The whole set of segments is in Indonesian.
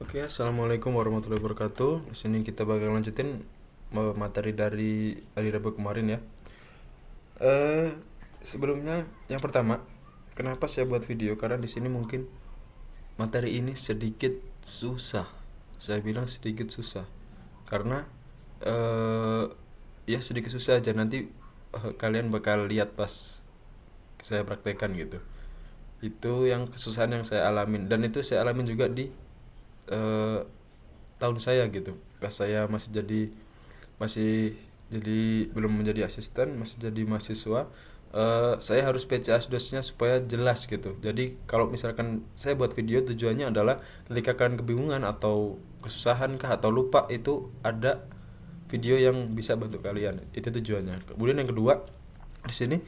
Oke, assalamualaikum warahmatullahi wabarakatuh. Di sini kita bakal lanjutin materi dari hari Rabu kemarin ya. Eh, Sebelumnya, yang pertama, kenapa saya buat video? Karena di sini mungkin materi ini sedikit susah. Saya bilang sedikit susah, karena eh ya sedikit susah aja. Nanti kalian bakal lihat pas saya praktekkan gitu. Itu yang kesusahan yang saya alamin, dan itu saya alamin juga di eh, tahun saya gitu, pas saya masih jadi belum menjadi asisten, masih jadi mahasiswa. Saya harus PCA-dosnya supaya jelas gitu. Jadi kalau misalkan saya buat video, tujuannya adalah ketika kalian kebingungan atau kesusahan kah atau lupa, itu ada video yang bisa bantu kalian. Itu tujuannya. Kemudian yang kedua, di sini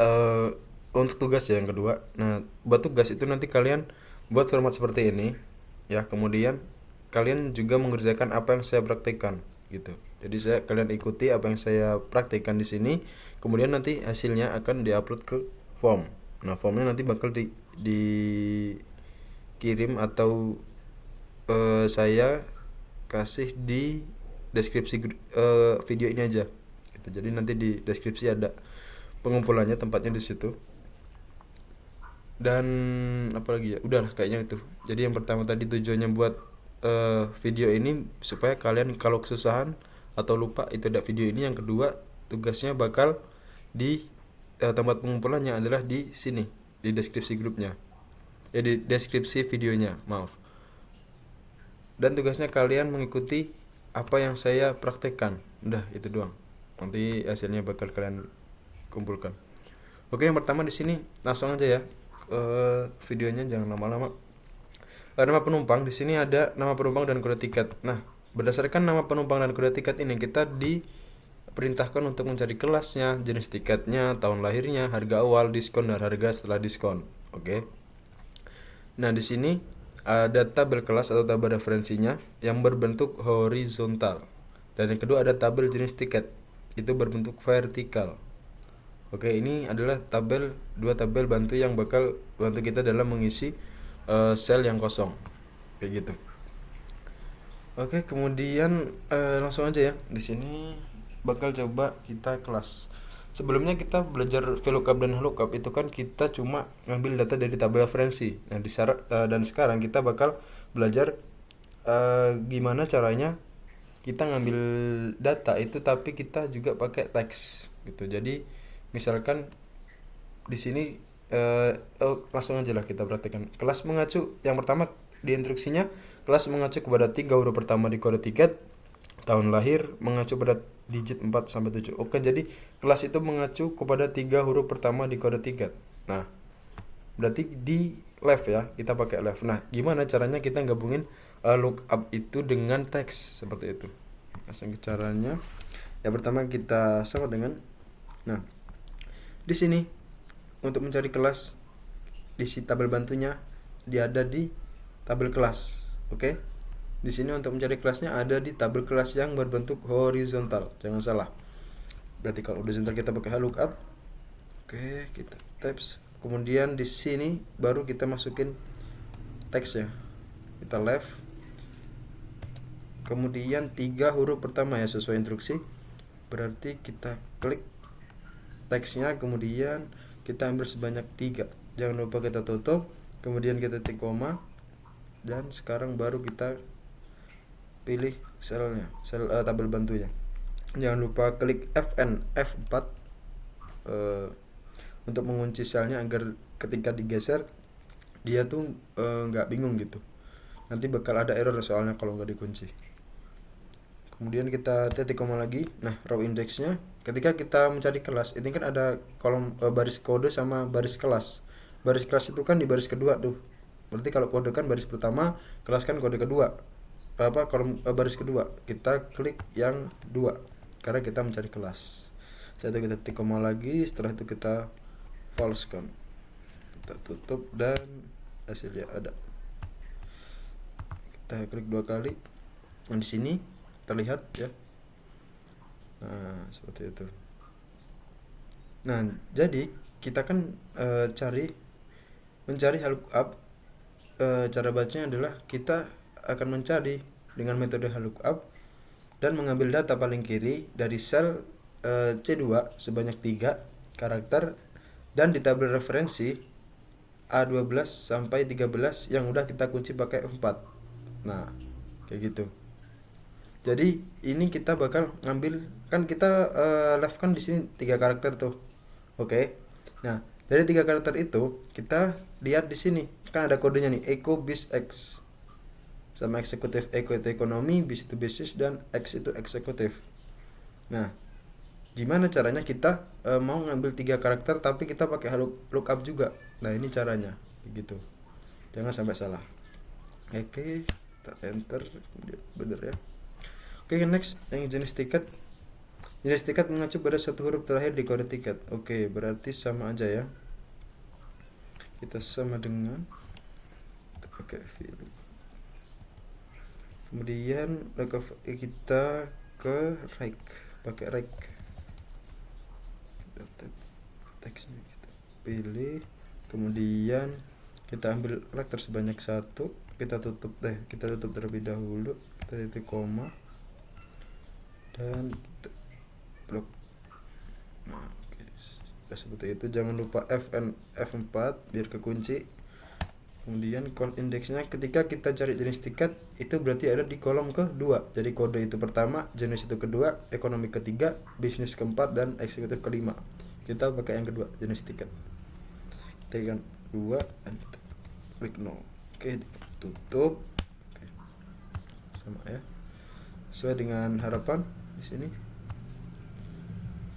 eh untuk tugas ya yang kedua. Nah, buat tugas itu nanti kalian buat format seperti ini ya. Kemudian kalian juga mengerjakan apa yang saya praktekkan gitu. Jadi kalian ikuti apa yang saya praktekkan di sini. Kemudian nanti hasilnya akan diupload ke form. Nah, formnya nanti bakal dikirim atau saya kasih di deskripsi video ini aja gitu. Jadi nanti di deskripsi ada pengumpulannya, tempatnya di situ. Dan apalagi ya, udahlah kayaknya itu. Jadi yang pertama tadi tujuannya buat video ini supaya kalian kalau kesusahan atau lupa itu ada video ini. Yang kedua, tugasnya bakal di tempat pengumpulannya adalah di sini, di deskripsi grupnya, di deskripsi videonya, maaf. Dan tugasnya kalian mengikuti apa yang saya praktekkan. Udah itu doang, nanti hasilnya bakal kalian kumpulkan. Oke, yang pertama di sini langsung aja ya. Videonya jangan lama-lama. Nama penumpang di sini ada nama penumpang dan kode tiket. Nah, berdasarkan nama penumpang dan kode tiket ini kita diperintahkan untuk mencari kelasnya, jenis tiketnya, tahun lahirnya, harga awal, diskon dan harga setelah diskon. Oke. Nah, di sini ada tabel kelas atau tabel referensinya yang berbentuk horizontal. Dan yang kedua ada tabel jenis tiket, itu berbentuk vertikal. Oke, ini adalah dua tabel bantu yang bakal bantu kita dalam mengisi sel yang kosong. Kayak gitu. Oke, kemudian langsung aja ya. Di sini bakal coba kita kelas. Sebelumnya kita belajar VLOOKUP dan LOOKUP itu kan kita cuma ngambil data dari tabel referensi. Nah, dan sekarang kita bakal belajar gimana caranya kita ngambil data itu tapi kita juga pakai teks gitu. Jadi misalkan di sini langsung aja lah kita praktekkan. Kelas mengacu yang pertama di instruksinya, kelas mengacu kepada 3 huruf pertama di kode tiket, tahun lahir mengacu pada digit 4 sampai 7. Oke, jadi kelas itu mengacu kepada 3 huruf pertama di kode tiket. Nah, berarti di left ya, kita pakai left. Nah, gimana caranya kita gabungin lookup itu dengan teks seperti itu? Langsung ke caranya. Yang pertama kita sama dengan, nah, di sini untuk mencari kelas di tabel bantunya dia ada di tabel kelas. Oke. Di sini untuk mencari kelasnya ada di tabel kelas yang berbentuk horizontal. Jangan salah. Berarti kalau horizontal kita pakai lookup. Oke, kita tabs. Kemudian di sini baru kita masukin teks ya. Kita left. Kemudian 3 huruf pertama ya sesuai instruksi. Berarti kita klik teksnya, kemudian kita ambil sebanyak 3. Jangan lupa kita tutup, kemudian kita titik koma, dan sekarang baru kita pilih selnya, tabel bantunya. Jangan lupa klik Fn F4 untuk mengunci selnya agar ketika digeser dia tuh nggak bingung gitu. Nanti bakal ada error soalnya kalau nggak dikunci. Kemudian kita titik koma lagi. Nah, row indexnya ketika kita mencari kelas ini kan ada kolom baris kode sama baris kelas. Baris kelas itu kan di baris kedua tuh. Berarti kalau kode kan baris pertama, kelas kan kode kedua. Kolom baris kedua. Kita klik yang 2 karena kita mencari kelas. Setelah itu kita titik koma lagi, setelah itu kita false kan. Kita tutup dan hasilnya ada. Kita klik 2 kali. Nah, di sini terlihat ya. Nah, seperti itu. Nah, jadi kita kan mencari lookup cara bacanya adalah kita akan mencari dengan metode lookup dan mengambil data paling kiri dari sel C2 sebanyak 3 karakter dan di tabel referensi A12 sampai 13 yang udah kita kunci pakai F4. Nah, kayak gitu. Jadi ini kita bakal ngambil, kan kita left kan di sini 3 karakter tuh. Oke. Nah, dari 3 karakter itu kita lihat di sini kan ada kodenya nih, Eco Bis X. Sama eksekutif, Eco itu ekonomi, Bis itu bisnis, dan X itu eksekutif. Nah, gimana caranya kita mau ngambil 3 karakter tapi kita pakai lookup juga. Nah, ini caranya gitu. Jangan sampai salah. Oke, kita enter, bener ya. Oke, next yang jenis tiket. Jenis tiket mengacu pada satu huruf terakhir di kode tiket. Oke, berarti sama aja ya. Kita sama dengan pakai fill. Kemudian kita ke rec, pakai rec. Teksnya kita pilih, kemudian kita ambil karakter sebanyak 1, kita tutup terlebih dahulu, kita titik koma dan kita blok. Nah, oke. Seperti itu. Jangan lupa F4 biar kekunci. Kemudian call indexnya ketika kita cari jenis tiket itu berarti ada di kolom kedua. Jadi kode itu pertama, jenis itu kedua, ekonomi ketiga, bisnis keempat, dan eksekutif kelima. Kita pakai yang kedua, jenis tiket. Tekan 2 dan kita klik no. Oke, tutup. Oke. Sama ya. Sesuai dengan harapan di sini.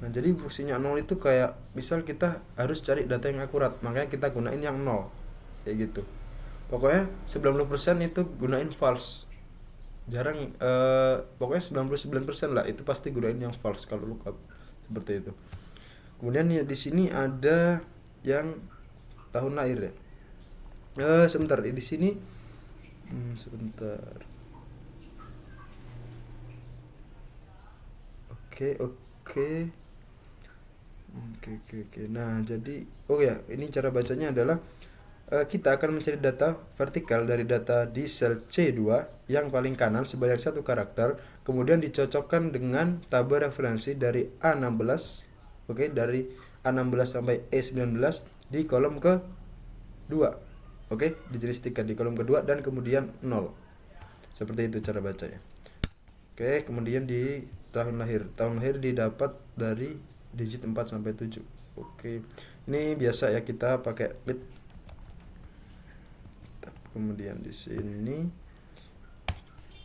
Nah, jadi fungsinya 0 itu kayak misal kita harus cari data yang akurat, makanya kita gunain yang 0. Kayak gitu. Pokoknya 90% itu gunain false. Jarang pokoknya 99% lah itu pasti gunain yang false kalau lookup. Seperti itu. Kemudian ya di sini ada yang tahun lahir ya. Sebentar, di sini sebentar. Oke. Nah, jadi ini cara bacanya adalah kita akan mencari data vertikal dari data di sel C2 yang paling kanan sebanyak 1 karakter, kemudian dicocokkan dengan tabel referensi dari A16, dari A16 sampai E19 di kolom kedua, di jenis tiket di kolom kedua dan kemudian 0. Seperti itu cara bacanya. Kemudian di tahun lahir didapat dari digit 4 sampai 7. Ini biasa ya kita pakai bit. Kemudian di sini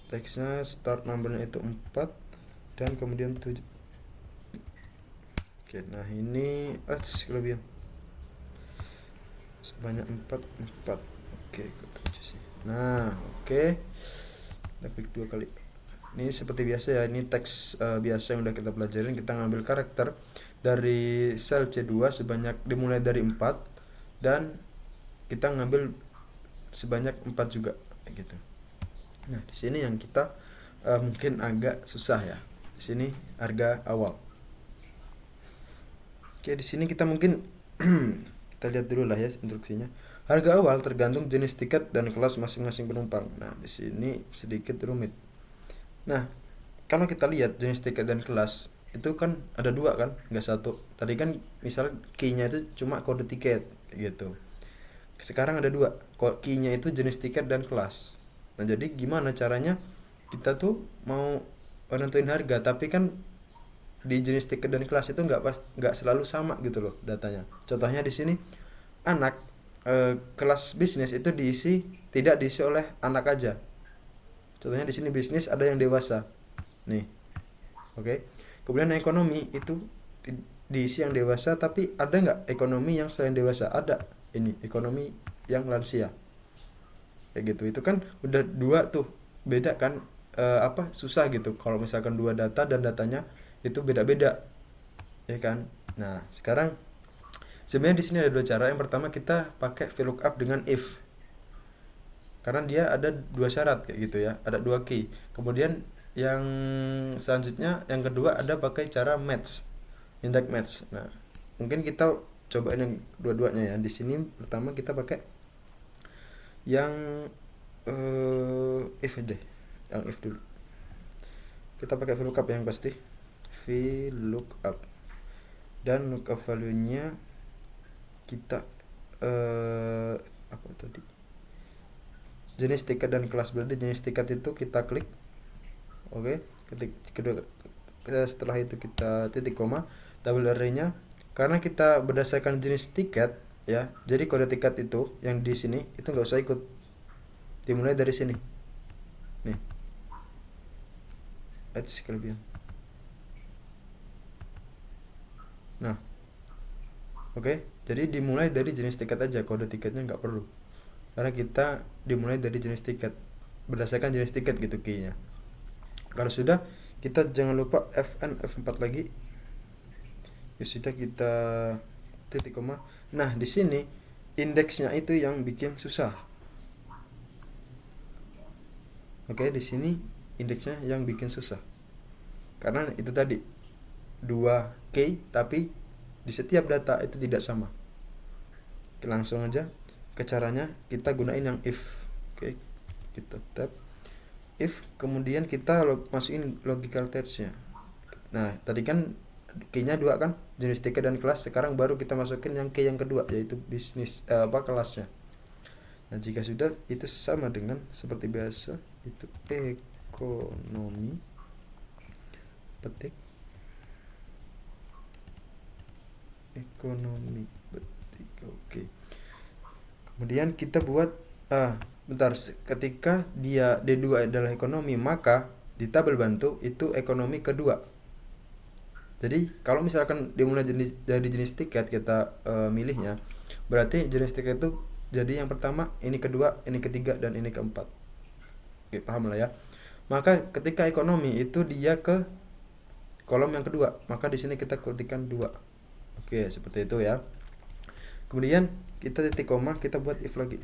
teksnya start numbernya itu 4 dan kemudian 7. Nah ini kelebihan sebanyak 4. Sih. Nah, kita klik 2 kali. Ini seperti biasa ya, ini teks biasa yang udah kita pelajarin. Kita ngambil karakter dari sel C2 dimulai dari 4 dan kita ngambil sebanyak 4 juga gitu. Nah, di sini yang kita mungkin agak susah ya. Di sini harga awal. Di sini kita mungkin kita lihat dulu lah ya instruksinya. Harga awal tergantung jenis tiket dan kelas masing-masing penumpang. Nah, di sini sedikit rumit. Nah, kalau kita lihat jenis tiket dan kelas itu kan ada 2 kan, nggak 1. Tadi kan misal key-nya itu cuma kode tiket gitu. Sekarang ada 2, key-nya itu jenis tiket dan kelas. Nah, jadi gimana caranya kita tuh mau nentuin harga, tapi kan di jenis tiket dan kelas itu nggak selalu sama gitu loh datanya. Contohnya di sini anak kelas bisnis itu tidak diisi oleh anak aja. Contohnya di sini bisnis ada yang dewasa. Nih. Kemudian ekonomi itu diisi yang dewasa, tapi ada nggak ekonomi yang selain dewasa? Ada. Ini ekonomi yang lansia. Kayak gitu. Itu kan udah 2 tuh. Beda kan susah gitu kalau misalkan 2 data dan datanya itu beda-beda. Ya kan? Nah, sekarang sebenarnya di sini ada 2 cara. Yang pertama kita pakai VLOOKUP dengan if. Karena dia ada 2 syarat kayak gitu ya. Ada 2 key. Kemudian yang selanjutnya yang kedua ada pakai cara match. Index match. Nah, mungkin kita cobain yang dua-duanya ya. Di sini pertama kita pakai yang if deh, yang if dulu. Kita pakai VLOOKUP yang pasti, VLOOKUP, dan lookup value-nya kita apa tadi, jenis tiket dan kelas. Berarti jenis tiket itu kita klik, oke. Kedua, setelah itu kita titik koma, double array-nya. Karena kita berdasarkan jenis tiket ya, jadi kode tiket itu yang di sini itu nggak usah ikut, dimulai dari sini nih, kelebihan. Nah, oke, jadi dimulai dari jenis tiket aja, kode tiketnya nggak perlu, karena kita dimulai dari jenis tiket, berdasarkan jenis tiket gitu key-nya. Kalau sudah, kita jangan lupa fn f4 lagi. Ya sudah, kita titik koma. Nah, di sini indeksnya itu yang bikin susah. Oke, di sini indeksnya yang bikin susah. Karena itu tadi 2 key, tapi di setiap data itu tidak sama. Oke, langsung aja ke caranya. Kita gunain yang if. Oke, kita tab if, kemudian kita masukin logical test-nya. Nah, tadi kan key-nya 2 kan, jenis tiket dan kelas. Sekarang baru kita masukin yang key yang kedua, yaitu bisnis kelasnya. Nah, jika sudah, itu sama dengan seperti biasa, itu ekonomi, petik ekonomi, petik. Oke. Kemudian kita buat bentar, ketika dia D2 adalah ekonomi, maka di tabel bantu itu ekonomi kedua. Jadi kalau misalkan dimulai dari jenis tiket, kita milihnya, berarti jenis tiket itu jadi yang pertama, ini kedua, ini ketiga, dan ini keempat. Oke, paham lah ya. Maka ketika ekonomi itu dia ke kolom yang kedua, maka di sini kita ketikkan 2. Oke, seperti itu ya. Kemudian kita titik koma, kita buat if lagi.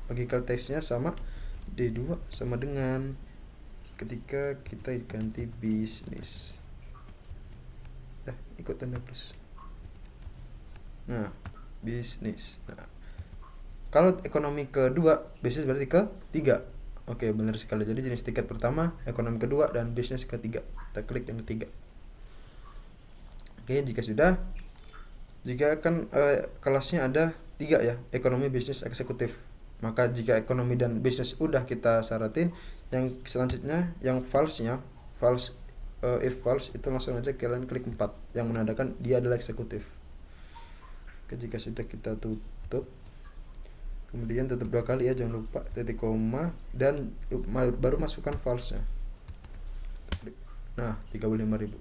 Logical test-nya sama, D2 sama dengan ketika kita ganti bisnis. Ikut tanda plus. Nah, bisnis. Nah, kalau ekonomi kedua, bisnis berarti ketiga. Oke, benar sekali. Jadi jenis tiket pertama, ekonomi kedua, dan bisnis ketiga. Kita klik yang ketiga. Oke, jika sudah, jika kan kelasnya ada 3 ya, ekonomi, bisnis, eksekutif. Maka jika ekonomi dan bisnis udah kita syaratin, yang selanjutnya yang false-nya, if false, itu langsung aja kalian klik 4 yang menandakan dia adalah eksekutif. Oke, jika sudah, kita tutup. Kemudian tutup 2 kali ya, jangan lupa titik koma, dan baru masukkan false-nya. Nah, 35.000.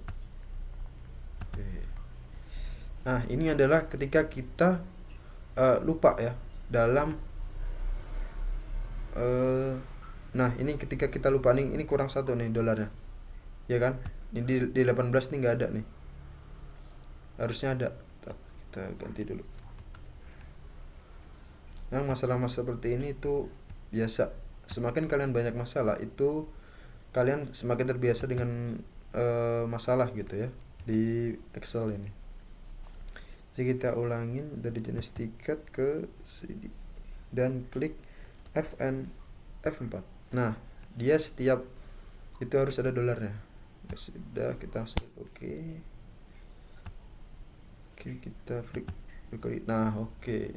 Oke. Nah, ini adalah ketika kita lupa ya dalam nah, ini ketika kita lupa nih, ini kurang 1 nih dolarnya, ya kan? Ini di 18 nih nggak ada nih, harusnya ada. Kita ganti dulu. Yang masalah-masalah seperti ini itu biasa. Semakin kalian banyak masalah, itu kalian semakin terbiasa dengan masalah gitu ya di Excel ini. Jadi kita ulangin dari jenis tiket ke CD dan klik FN F4. Nah, dia setiap itu harus ada dolarnya. Ya sudah, kita langsung oke. Oke, kita klik. Nah, oke.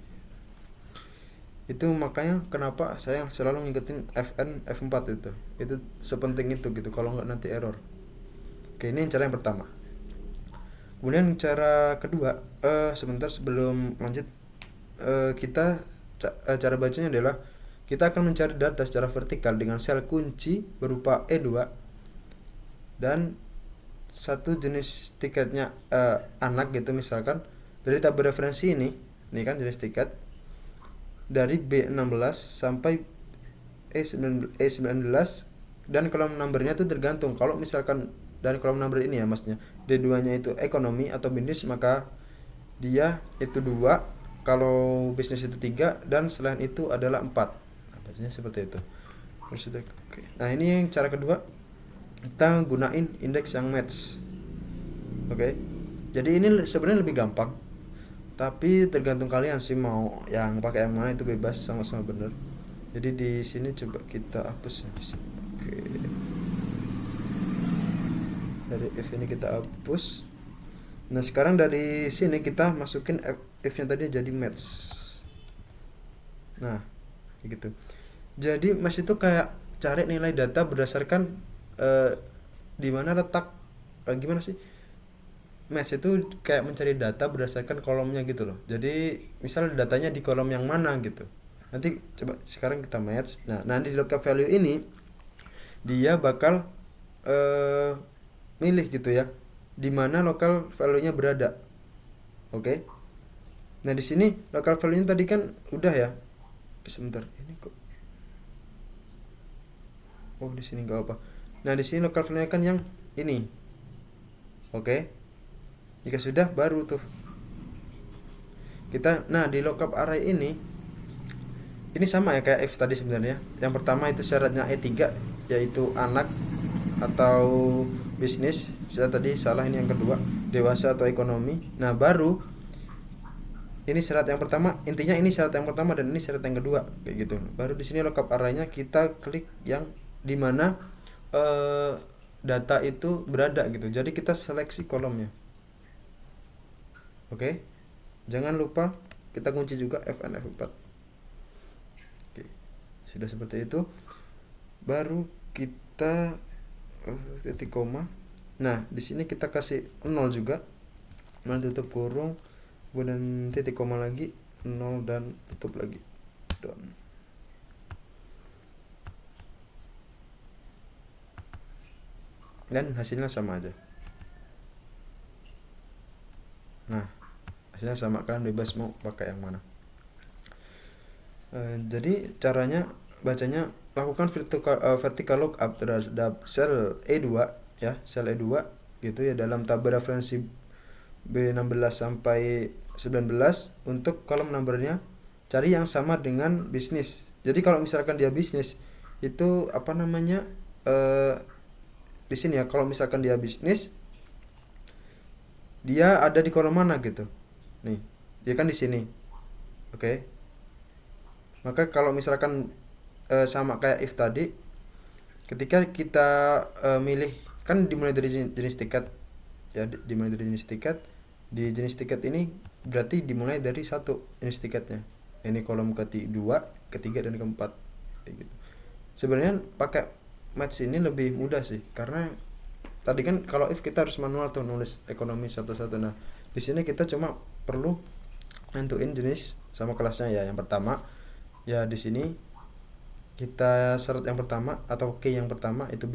Itu makanya kenapa saya selalu ngikutin FN F4 itu. Itu sepenting itu gitu, kalau nggak nanti error. Oke, ini cara yang pertama. Kemudian cara kedua, sebentar sebelum lanjut, kita cara bacanya adalah kita akan mencari data secara vertikal dengan sel kunci berupa E2 dan satu jenis tiketnya anak gitu, misalkan dari tabel referensi ini kan jenis tiket dari B16 sampai E19, dan kolom numbernya itu tergantung. Kalau misalkan dari kolom number ini ya maksudnya D2 nya itu ekonomi atau bisnis, maka dia itu 2, kalau bisnis itu 3, dan selain itu adalah 4. Nah, bacanya seperti itu. Terus sudah, oke. Nah, ini yang cara kedua, kita gunain indeks yang match. Oke. Jadi ini sebenarnya lebih gampang, Tapi tergantung kalian sih mau yang pakai yang mana, itu bebas, sama-sama bener. Jadi di sini coba kita hapus ya di sini. Oke. Dari if ini kita hapus. Nah, sekarang dari sini kita masukin if-nya tadi jadi match. Nah, gitu. Jadi match itu kayak cari nilai data berdasarkan di mana letak gimana sih? Match itu kayak mencari data berdasarkan kolomnya gitu loh. Jadi misal datanya di kolom yang mana gitu. Nanti coba sekarang kita match. Nah, nanti di lookup value ini dia bakal milih gitu ya, di mana local value-nya berada. Oke. Nah, di sini local value-nya tadi kan udah ya. Sebentar, ini kok. Oh, di sini enggak apa. Nah, di sini local value-nya kan yang ini. Oke. Jika sudah, baru tuh kita, nah di lookup array ini sama ya kayak if tadi sebenarnya. Yang pertama itu syaratnya E3, yaitu anak atau bisnis. Saya tadi salah, ini yang kedua, dewasa atau ekonomi. Nah, baru ini syarat yang pertama, intinya ini syarat yang pertama dan ini syarat yang kedua kayak gitu. Baru di sini lookup array-nya kita klik yang dimana data itu berada gitu. Jadi kita seleksi kolomnya. Oke. Jangan lupa kita kunci juga F4. Oke. Sudah seperti itu. Baru kita titik koma. Nah, di sini kita kasih 0 juga. Kemudian tutup kurung, kemudian titik koma lagi, 0 dan tutup lagi. Done. Dan hasilnya sama aja. Nah, hasilnya sama, kalian bebas mau pakai yang mana. Jadi caranya bacanya, lakukan vertical lookup terhadap sel E2 ya, sel E2 gitu ya, dalam tabel referensi B16 sampai 19 untuk kolom numbernya cari yang sama dengan bisnis. Jadi kalau misalkan dia bisnis itu apa namanya, di sini ya, kalau misalkan dia bisnis dia ada di kolom mana gitu. Nih, dia kan di sini. Oke. Maka kalau misalkan sama kayak if tadi, ketika kita milih, kan dimulai dari jenis tiket ya, dimulai dari jenis tiket. Di jenis tiket ini berarti dimulai dari satu jenis tiketnya. Ini kolom kedua, ketiga dan keempat kayak gitu. Sebenarnya pakai match ini lebih mudah sih, karena tadi kan kalau if kita harus manual tuh nulis ekonomi satu-satu. Nah, di sini kita cuma perlu nentuin jenis sama kelasnya ya. Yang pertama ya, di sini kita syarat yang pertama atau key yang pertama itu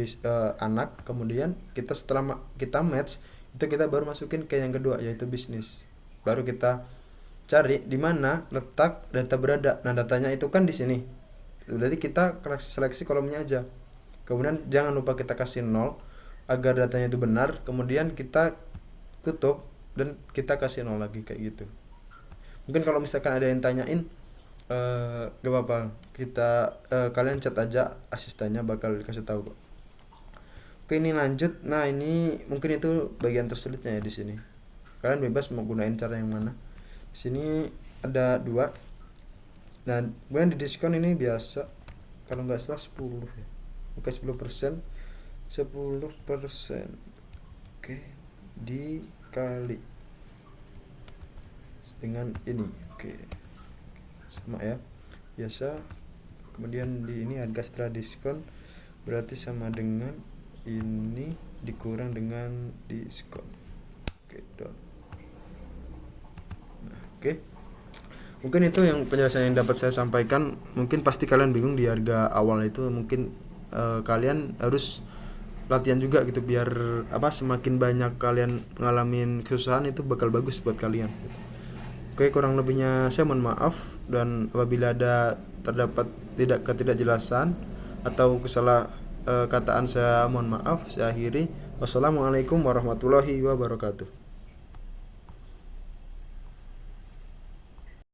anak. Kemudian kita setelah kita match itu kita baru masukin key yang kedua, yaitu bisnis. Baru kita cari di mana letak data berada. Nah, datanya itu kan di sini. Berarti kita seleksi kolomnya aja. Kemudian jangan lupa kita kasih 0 agar datanya itu benar. Kemudian kita tutup dan kita kasih 0 lagi kayak gitu. Mungkin kalau misalkan ada yang tanyain, gak apa-apa, kita kalian chat aja, asistennya bakal dikasih tahu kok. Oke, ini lanjut. Nah, ini mungkin itu bagian tersulitnya ya di sini. Kalian bebas mau gunain cara yang mana. Di sini ada 2. Dan kemudian di diskon ini biasa, kalau nggak salah 10 ya. Oke, 10%. 10%. Oke, dikali dengan ini. Oke. Sama ya. Biasa. Kemudian di ini harga setelah diskon berarti sama dengan ini dikurang dengan diskon. Oke, done. Nah, oke. Mungkin itu yang penjelasan yang dapat saya sampaikan. Mungkin pasti kalian bingung di harga awal itu. Mungkin kalian harus latihan juga gitu, biar semakin banyak kalian ngalamin kesusahan itu bakal bagus buat kalian. Oke, kurang lebihnya saya mohon maaf, dan apabila ada terdapat ketidakjelasan atau kataan saya mohon maaf. Saya akhiri. Wassalamualaikum warahmatullahi wabarakatuh.